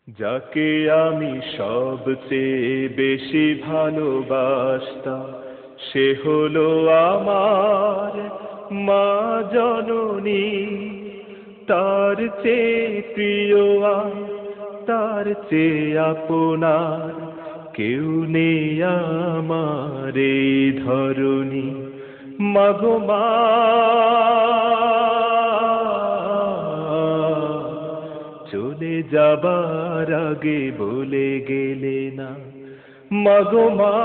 যাকে আমি সবচেয়ে বেশি ভালোবাসতাম, সে হলো আমার মা জননী। তার চেয়ে প্রিয় আর তার চেয়ে আপনার কেউ নেই আমার এই ধরণী। মাগো মা, চলে যাবার আগে বলে গেলে না। মাগো মা,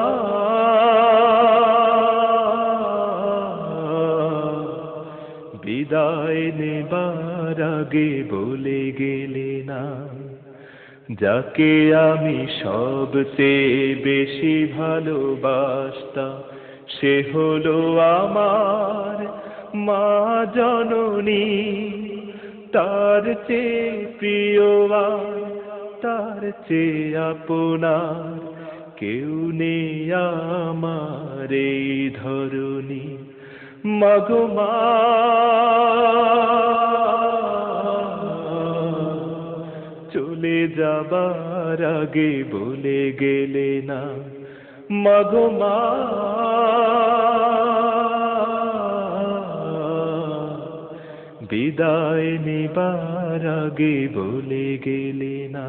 বিদায় নেবার আগে বলে গেলে না। যাকে আমি সবচেয়ে বেশি ভালোবাসতাম, সে হলো আমার মা জননী। তার চেয়ে প্রিয় আর তার চেয়ে আপনার কেউ নেই আমার এই ধরণী। মাগো মা, চলে যাবার আগে বলে গেলে না। মাগো মা, বিদায় নেবার আগে বলে গেলে না।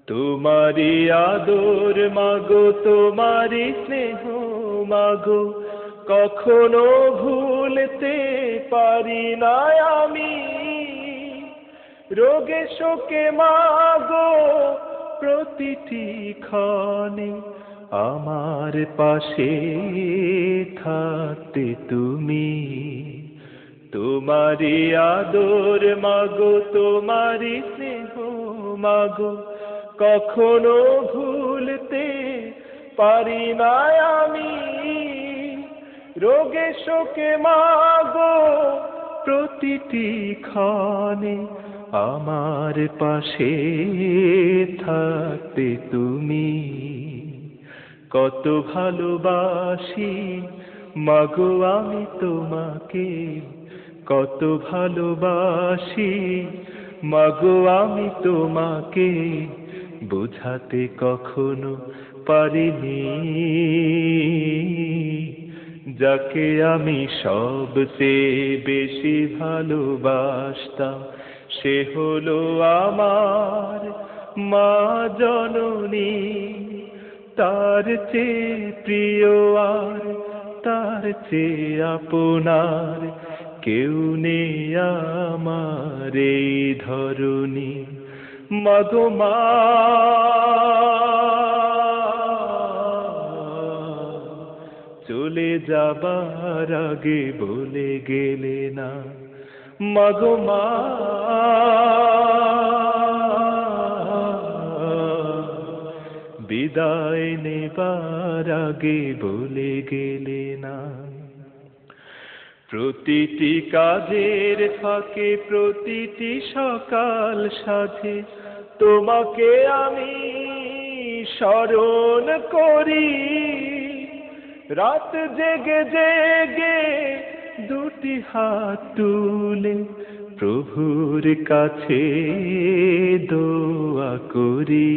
তোমারি আদর মাগো, তোমারি স্নেহ মাগো, কখনো ভুলতে পারি না আমি। রোগে শোকে মাগো, প্রতিটি ক্ষণে আমার পাশে থাকতে তুমি। তোমারি আদর মাগো, তোমারি স্নেহ মাগো, কখনো ভুলতে পারি না আমি। রোগে শোকে মাগো, প্রতিটি ক্ষণে আমার পাশে থাকতে তুমি। কত ভালোবাসি মাগো আমি তোমাকে, কত ভালোবাসি মাগো আমি তোমাকে, বোঝাতে কখনো পারিনি। যাকে আমি সবচেয়ে বেশি ভালোবাসতাম, সে হলো আমার মা জননী। তার চেয়ে প্রিয় আর তার চেয়ে আপনার কেউ নেই আমার এই ধরণী। মাগো মা, চলে যাবার আগে বলে গেলে না। মাগো মা, বিদায় নেবার আগে বলে গেলে না। প্রতিটি কাজের ফাঁকে, প্রতিটি সকাল সাথে তোমাকে আমি স্মরণ করি। রাত জেগে জেগে দুটি হাত তুলে প্রভুর কাছে দোয়া করি।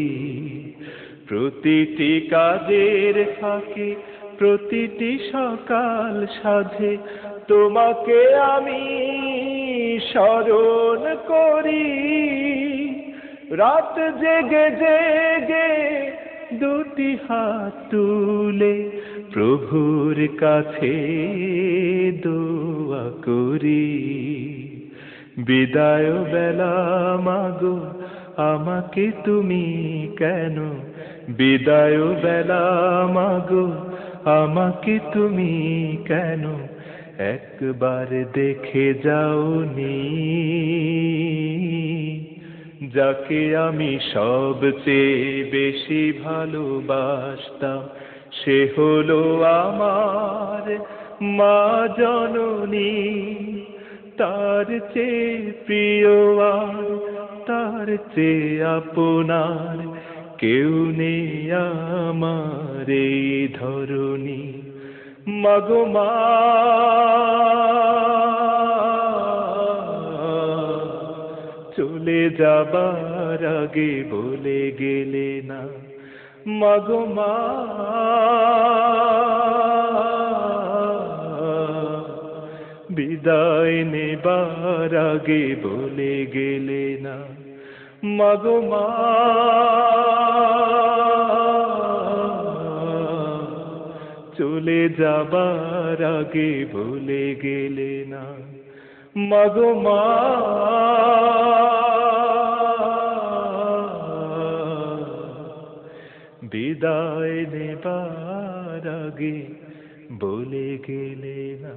প্রতিটি কাজের ফাঁকে, প্রতিটি সকাল সাথে তোমাকে আমি স্মরণ করি। রাত জেগে জেগে দুটি হাত তুলে প্রভুর কাছে দোয়া করি। বিদায় বেলা মাগো, আমাকে তুমি কেন, বিদায় বেলা মাগো, আমাকে তুমি কেন একবার দেখে যাওনি। যাকে আমি সবচেয়ে বেশি ভালোবাসতাম, সে হলো আমার মা জননী। তার চেয়ে প্রিয় আর তার চেয়ে আপনার কেউ নেই আমার এই ধরণী। মাগো মা, চলে চলে যাবার আগে বলে গেলে না মাগো মা, বিদায় নেবার আগে বলে গেলে না মাগো মা, চলে যাবার আগে ভুলে গেলে না মাগো মা, বিদায় নেবার আগে বলে গেলে না।